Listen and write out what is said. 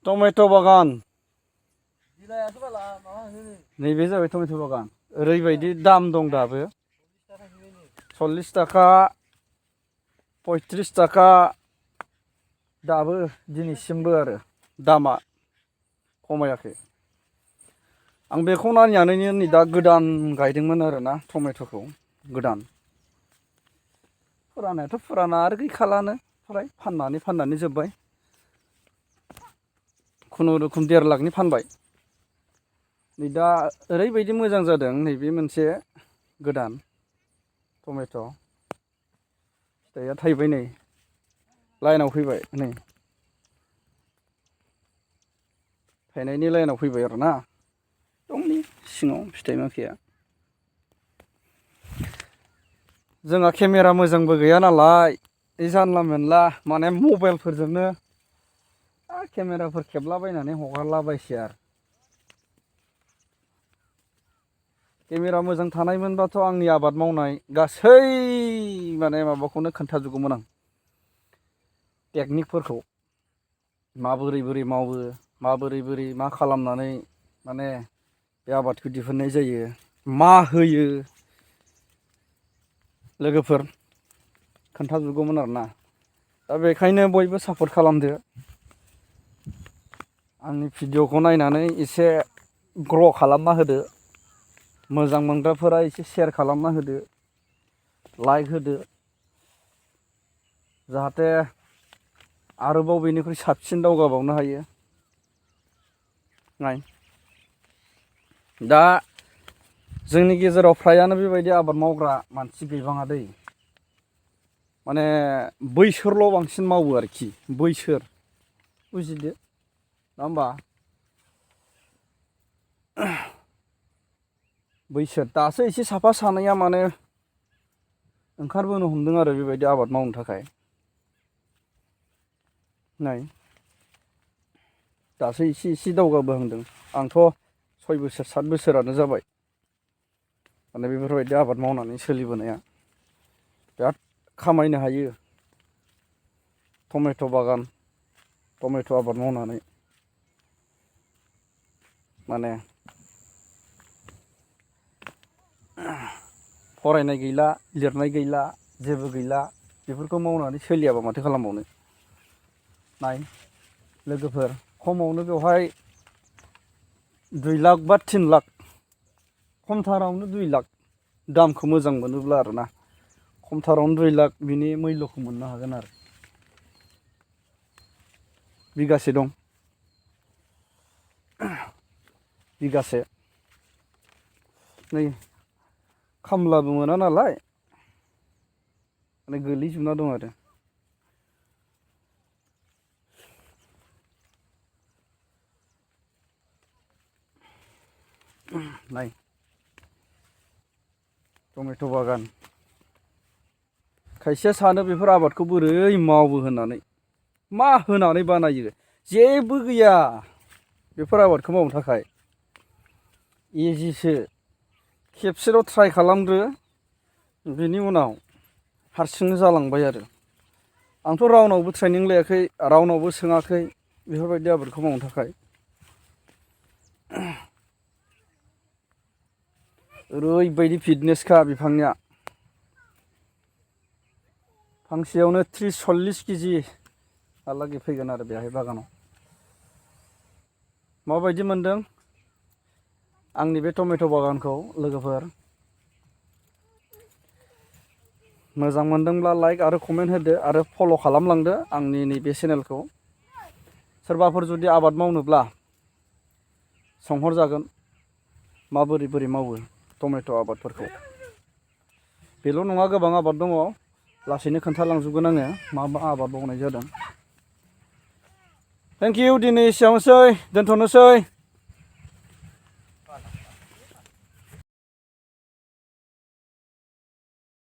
tomato' बागान नैबे जाबाय टमेट' बागान ओरैबायदि दाम दं दाबो 40 थाखा 35 थाखा दाबो दिनैसिमबो आरो दामा खमायाखै आं बेखौ नायनानैनो नै दा गोदान गायदोंमोन आरोना टमेट'खौ गोदान फुरानायाथ' फुराना आरो गैखालानो फ्राय फाननानै जोब्बाय खुनुरुखुम 1.5 लाखनि फानबाय नै दा ओरैबायदि मोजां जादों नैबे मोनसे गोदान टमेट' फिथाइया थाइबाय नै लाइनाव फैबाय नै थाइनायनि लाइनाव फैबाय आरोना दंनि सिङाव फिथाइ माखाया जोंहा केमेरा मोजांबो गैया नालाय जानला मोनला माने मबाइलफोरजोंनो केमेराफोर खेबलाबायनानै हगारलाबायसै आरो केमेरा मोजां थानायमोनबाथ' आंनि आबाद मावनाय गासै माने माबाखौनो खोन्थाजोबगौमोन आं टेकनिकफोरखौ माबोरै मावो माबोरै मा खालामनानै माने बे आबादखौ दिहुननाय जायो मा होयो लोगोफोर खोन्थाजोबगौमोन आरोना दा बेखायनो बयबो सापर्ट खालामदो आंनि भिडिअखौ नायनानै एसे ग्र' खालामना होदो मोजां मोनग्राफोरा एसे शेयार खालामना होदो लाइक होदो जाहाथे आरोबाव बेनिख्रुइ साबसिन दावगाबावनो हायो नाय दा जोंनि गेजेराव फ्रायानो बेबायदि आबाद मावग्रा मानसि गैबाङा दै माने बैसोरल' बांसिन मावो आरोखि बैसोर बुजिदो नङा होमबा बैसोर दासो एसे साफा सानैया माने ओंखारबोनो हमदों आरो बेबायदि आबाद मावनो थाखाय नाय दासो एसे दावगाबोहांदों आंथ' 6 बोसोर 7 बोसोरानो जाबाय माने बेफोरबायदि आबाद मावनानै सोलिबोनाया बिराद खामायनो हायो टमेट' बागान टमेट' आबाद मावनानै माने फरायनाय गैला लिरनाय गैला जेबो गैला बेफोरखौ मावनानै सोलियाबा माथो खालामबावनो नाय लोगोफोर खमावनो बेवहाय 2 लाख बा 3 लाख खमथारावनो 2 लाख दामखौ मोजां मोनोब्ला आरोना खमथारावनो 2 लाख बिनि मुल्यखौ मोननो हागोन आरो बिगासे दं बिगासे नै खामलाबो मोना नालाय माने गोलैजोबना दं आरो नाय टमेट' बागान खायसेया सानो बेफोर आबादखौ बोरै मावो होननानै मा होनानै बानायो जेबो गैया बेफोर आबादखौ मावनो थाखाय इजिसो खेबसेल' ट्राइ खालामग्रो बेनि उनाव हारसिंनो जालांबाय आरो आंथ' रावनावबो ट्रेनिं लायाखै रावनावबो सोङाखै बेफोरबायदि आबादखौ मावनो थाखाय ओरैबायदि फिटनेसखा बिफांनिया फांसेयावनो 30-40 केजि हालागै फैगोन आरो बेहाय बागानाव माबायदि मोनदों आंनि बे टमेट' बागानखौ लोगोफोर मोजां मोनदोंब्ला लाइक आरो कमेन्ट होदो आरो फल' खालामलांदो आंनि नैबे चेनेलखौ सोरबाफोर जुदि आबाद मावनोब्ला सोंहरजागोन माबोरै मावो टमेट' आबादफोरखौ बेल' नङा गोबां आबाद दङ लासैनो खोन्थालांजोबगोन आङो मा आबाद मावनाय जादों थेंक इउ दिनै एसेयावनोसै दोनथ'नोसै